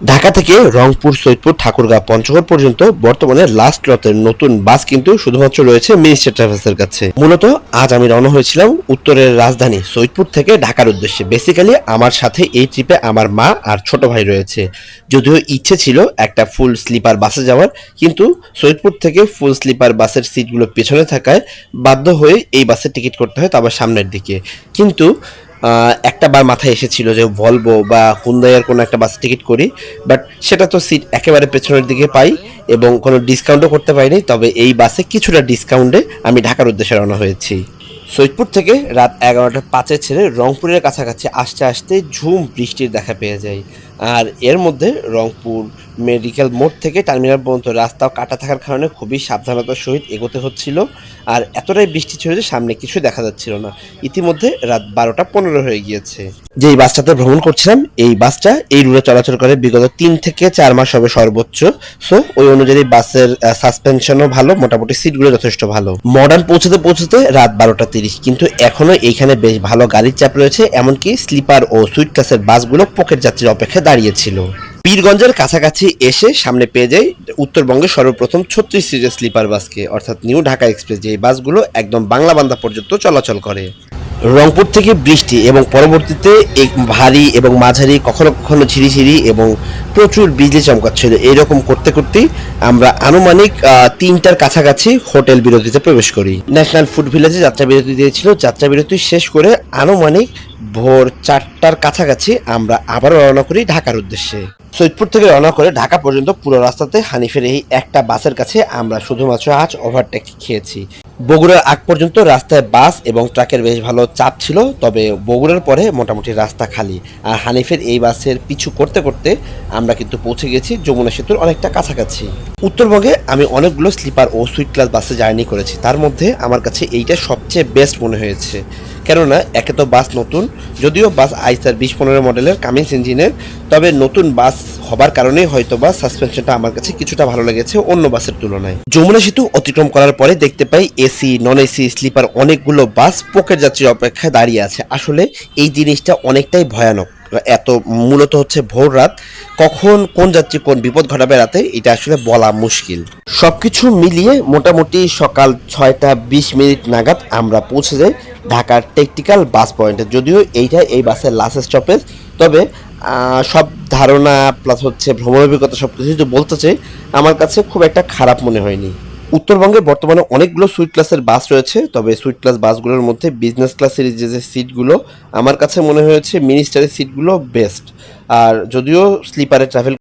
ঢাকা থেকে রংপুর, সৈয়দপুর, ঠাকুরগাঁও, পঞ্চগড় পর্যন্ত বর্তমানে লাস্ট লটের নতুন বাস কিন্তু শুধুমাত্র রয়েছে মিনিস্টার ট্রাভেলসের কাছে। মূলত আজ আমি রওনা হয়েছিলাম উত্তরের রাজধানী সৈয়দপুর থেকে ঢাকার উদ্দেশ্যে। বেসিক্যালি আমার সাথে এই ট্রিপে আমার মা আর ছোট ভাই রয়েছে। যদিও ইচ্ছে ছিল একটা ফুল স্লিপার বাসে যাওয়ার, কিন্তু সৈয়দপুর থেকে ফুল স্লিপার বাসের সিটগুলো পেছনে থাকায় বাধ্য হয়ে এই বাসের টিকিট করতে হয়, তবে সামনের দিকে। কিন্তু একটা বার মাথায় এসেছিল যে ভলভো বা হুন্দাইয়ের কোনো একটা বাসে টিকিট করি, বাট সেটা তো সিট একেবারে পেছনের দিকে পাই এবং কোনো ডিসকাউন্টও করতে পারিনি। তবে এই বাসে কিছুটা ডিসকাউন্টে আমি ঢাকার উদ্দেশ্যে রওনা হয়েছি। সৈয়দপুর থেকে রাত 11টা 5 ছেড়ে রংপুরের কাছাকাছি আসতে আসতে ঝুম বৃষ্টির দেখা পেয়ে যাই। আর এর মধ্যে রংপুর মেডিকেল মোড় থেকে টার্মিনাল পর্যন্ত রাস্তাও কাটা থাকার কারণে খুবই সাবধানতার সহিত এগোতে হচ্ছিল। আর এতটাই বৃষ্টি ছিল যে সামনে কিছু দেখা যাচ্ছিল না। ইতিমধ্যে রাত 12টা 15 হয়ে গিয়েছে। যেই বাসটাতে ভ্রমণ করছিলাম, এই বাসটা এই রুটে চলাচল করে বিগত 3 থেকে 4 মাস হবে সর্বোচ্চ। সো ওই অনুযায়ী বাসের সাসপেনশনও ভালো, মোটামুটি সিটগুলো যথেষ্ট ভালো। মডার্ন পৌঁছতে পৌঁছতে রাত 12টা 30, কিন্তু এখনো এইখানে বেশ ভালো গাড়ির চাপ রয়েছে। এমনকি স্লিপার ও সুইট ক্লাসের বাসগুলো পকেট যাত্রীর অপেক্ষায় দাঁড়িয়েছিল। পীরগঞ্জের কাছাকাছি এসে সামনে পেয়ে যাই উত্তরবঙ্গের সর্বপ্রথম 36 সিটের স্লিপার বাসকে, অর্থাৎ নিউ ঢাকা এক্সপ্রেস। যে বাসগুলো একদম বাংলা বান্দা পর্যন্ত চলাচল করে। রংপুর থেকে বৃষ্টি এবং পরবর্তীতে এক ভারী এবং মাঝারি, কখনো কখনো ঝিরিঝিরি এবং প্রচুর বিজলি চমকাচ্ছিল। এইরকম করতে করতেই আমরা আনুমানিক 3টার কাছাকাছি হোটেল বিরতিতে প্রবেশ করি। ন্যাশনাল ফুড ভিলেজে যাত্রা বিরতি দিয়েছিল। যাত্রা বিরতি শেষ করে আনুমানিক ভোর 4টার কাছাকাছি আমরা আবারও রওনা করি ঢাকার উদ্দেশ্যে। সৈয়দপুর থেকে রওনা করে ঢাকা পর্যন্ত পুরো রাস্তাতে হানিফের এই একটা বাসের কাছে আমরা শুধুমাত্র আজ ওভারটেক খেয়েছি। বগুড়ার আগ পর্যন্ত রাস্তায় বাস এবং ট্রাকের বেশ ভালো চাপ ছিল, তবে বগুড়ার পরে মোটামুটি রাস্তা খালি। আর হানিফের এই বাসের পিছু করতে করতে আমরা কিন্তু পৌঁছে গেছি যমুনা সেতুর অনেকটা কাছাকাছি। উত্তরবঙ্গে আমি অনেকগুলো স্লিপার ও সুইট ক্লাস বাসে জার্নি করেছি, তার মধ্যে আমার কাছে এইটা সবচেয়ে বেস্ট মনে হয়েছে। কেননা একে তো বাস নতুন, যদিও বাস আইসার 2015 মডেলের কামিন্স ইঞ্জিনের, তবে নতুন বাস হবার কারণেই হয়তো বা সাসপেনশনটা আমার কাছে কিছুটা ভালো লেগেছে অন্য বাসের তুলনায়। যমুনা সেতু অতিক্রম করার পরে দেখতে পাই এসি, নন এসি, স্লিপার অনেকগুলো বাস পকেট যাত্রীর অপেক্ষায় দাঁড়িয়ে আছে। আসলে এই জিনিসটা অনেকটাই ভয়ানক। এত মূলত হচ্ছে ভোর রাত, কখন কোন যাত্রী কোন বিপদ ঘটাবে রাতে এটা আসলে বলা মুশকিল। সবকিছু মিলিয়ে মোটামুটি সকাল 6টা 20 নাগাদ আমরা পৌঁছে যাই ঢাকার টেকটিক্যাল বাস পয়েন্টে। যদিও এইটা এই বাসের লাস্ট স্টপেজ, তবে সব ধারণা প্লাস হচ্ছে ভ্রমণ অভিজ্ঞতা সব কিছু যদি বলতে চাই, আমার কাছে খুব একটা খারাপ মনে হয়নি। উত্তরবঙ্গে বর্তমানে অনেকগুলো সুইট ক্লাসের বাস রয়েছে, তবে সুইট ক্লাস বাসগুলোর মধ্যে বিজনেস ক্লাস সিরিজের যে সিটগুলো আমার কাছে মনে হয়েছে মিনিস্টারের সিটগুলো বেস্ট। আর যদিও স্লিপারে ট্রাভেল